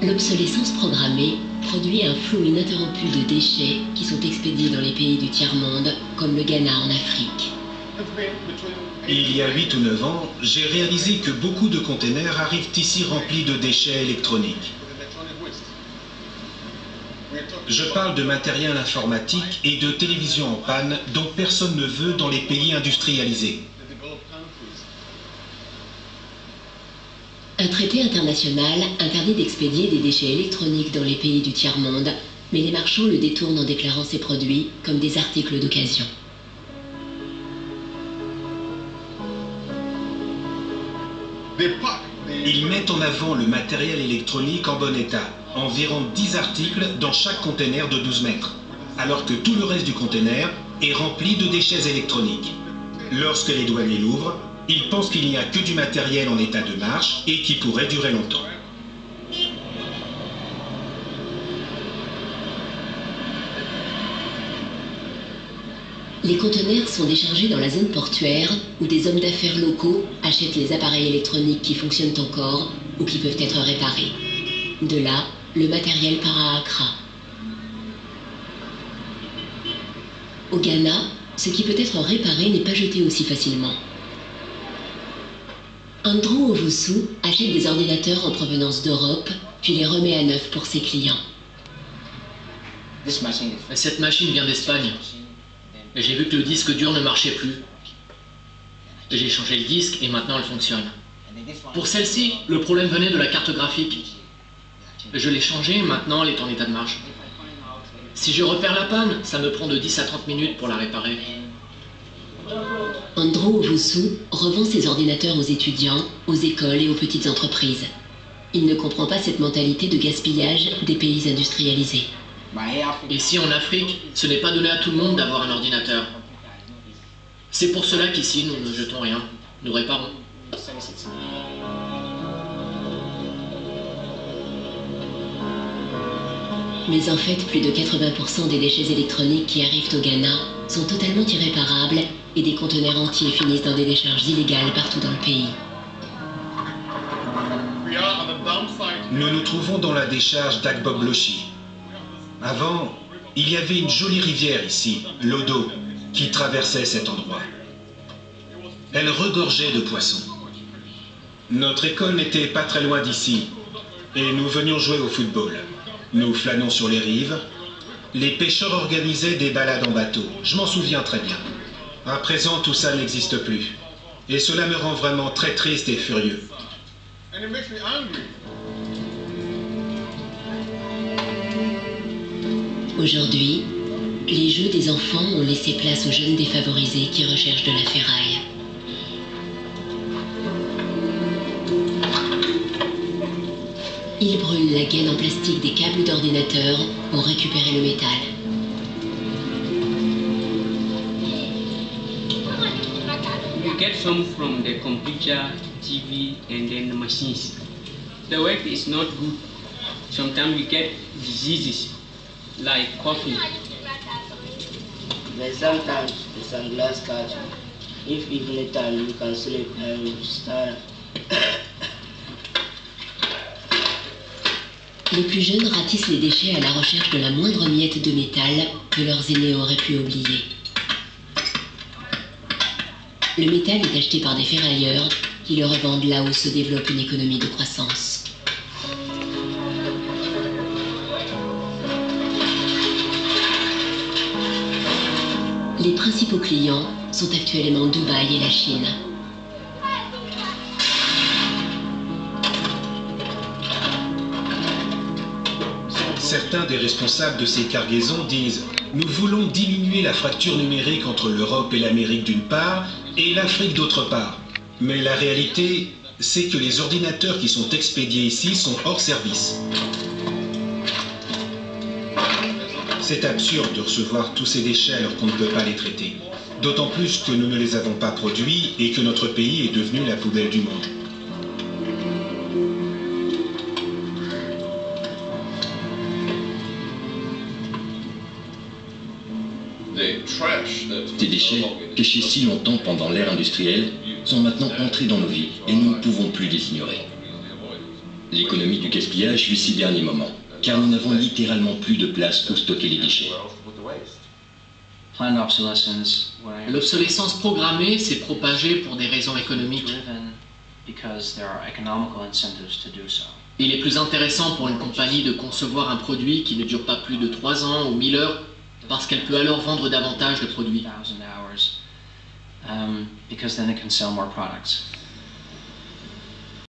L'obsolescence programmée produit un flot ininterrompu de déchets qui sont expédiés dans les pays du tiers-monde, comme le Ghana en Afrique. Il y a 8 ou 9 ans, j'ai réalisé que beaucoup de containers arrivent ici remplis de déchets électroniques. Je parle de matériel informatique et de télévision en panne dont personne ne veut dans les pays industrialisés. Un traité international interdit d'expédier des déchets électroniques dans les pays du tiers-monde, mais les marchands le détournent en déclarant ces produits comme des articles d'occasion. Ils mettent en avant le matériel électronique en bon état, environ 10 articles dans chaque conteneur de 12 mètres, alors que tout le reste du conteneur est rempli de déchets électroniques. Lorsque les douaniers l'ouvrent, ils pensent qu'il n'y a que du matériel en état de marche et qui pourrait durer longtemps. Les conteneurs sont déchargés dans la zone portuaire où des hommes d'affaires locaux achètent les appareils électroniques qui fonctionnent encore ou qui peuvent être réparés. De là, le matériel part à Accra. Au Ghana, ce qui peut être réparé n'est pas jeté aussi facilement. Andrew Owusu achète des ordinateurs en provenance d'Europe, puis les remet à neuf pour ses clients. Cette machine vient d'Espagne. J'ai vu que le disque dur ne marchait plus. J'ai changé le disque et maintenant elle fonctionne. Pour celle-ci, le problème venait de la carte graphique. Je l'ai changée et maintenant elle est en état de marche. Si je repère la panne, ça me prend de 10 à 30 minutes pour la réparer. Andrew Owusu revend ses ordinateurs aux étudiants, aux écoles et aux petites entreprises. Il ne comprend pas cette mentalité de gaspillage des pays industrialisés. Ici en Afrique, ce n'est pas donné à tout le monde d'avoir un ordinateur. C'est pour cela qu'ici, nous ne jetons rien, nous réparons. Mais en fait, plus de 80% des déchets électroniques qui arrivent au Ghana sont totalement irréparables et des conteneurs entiers finissent dans des décharges illégales partout dans le pays. Nous nous trouvons dans la décharge d'Agboglochi. Avant, il y avait une jolie rivière ici, l'Odo, qui traversait cet endroit. Elle regorgeait de poissons. Notre école n'était pas très loin d'ici, et nous venions jouer au football. Nous flânons sur les rives. Les pêcheurs organisaient des balades en bateau. Je m'en souviens très bien. À présent, tout ça n'existe plus. Et cela me rend vraiment très triste et furieux. Aujourd'hui, les jeux des enfants ont laissé place aux jeunes défavorisés qui recherchent de la ferraille. Ils brûlent la gaine en plastique des câbles d'ordinateur pour récupérer le métal. We get some from the computer, TV, and then the machines. The work is not good. Sometimes we get diseases like coffee. But sometimes the sunglass catch you. If evening time you can sleep and you start. Les plus jeunes ratissent les déchets à la recherche de la moindre miette de métal que leurs aînés auraient pu oublier. Le métal est acheté par des ferrailleurs qui le revendent là où se développe une économie de croissance. Les principaux clients sont actuellement Dubaï et la Chine. Certains des responsables de ces cargaisons disent « Nous voulons diminuer la fracture numérique entre l'Europe et l'Amérique d'une part et l'Afrique d'autre part. » Mais la réalité, c'est que les ordinateurs qui sont expédiés ici sont hors service. C'est absurde de recevoir tous ces déchets alors qu'on ne peut pas les traiter. D'autant plus que nous ne les avons pas produits et que notre pays est devenu la poubelle du monde. Ces déchets, cachés si longtemps pendant l'ère industrielle, sont maintenant entrés dans nos vies et nous ne pouvons plus les ignorer. L'économie du gaspillage vit ses derniers moments, car nous n'avons littéralement plus de place pour stocker les déchets. Planned obsolescence, L'obsolescence programmée s'est propagée pour des raisons économiques. driven because there are economical incentives to do so. Il est plus intéressant pour une compagnie de concevoir un produit qui ne dure pas plus de 3 ans ou 1000 heures, parce qu'elle peut alors vendre davantage de produits. 1,000 hours, because then it can sell more products.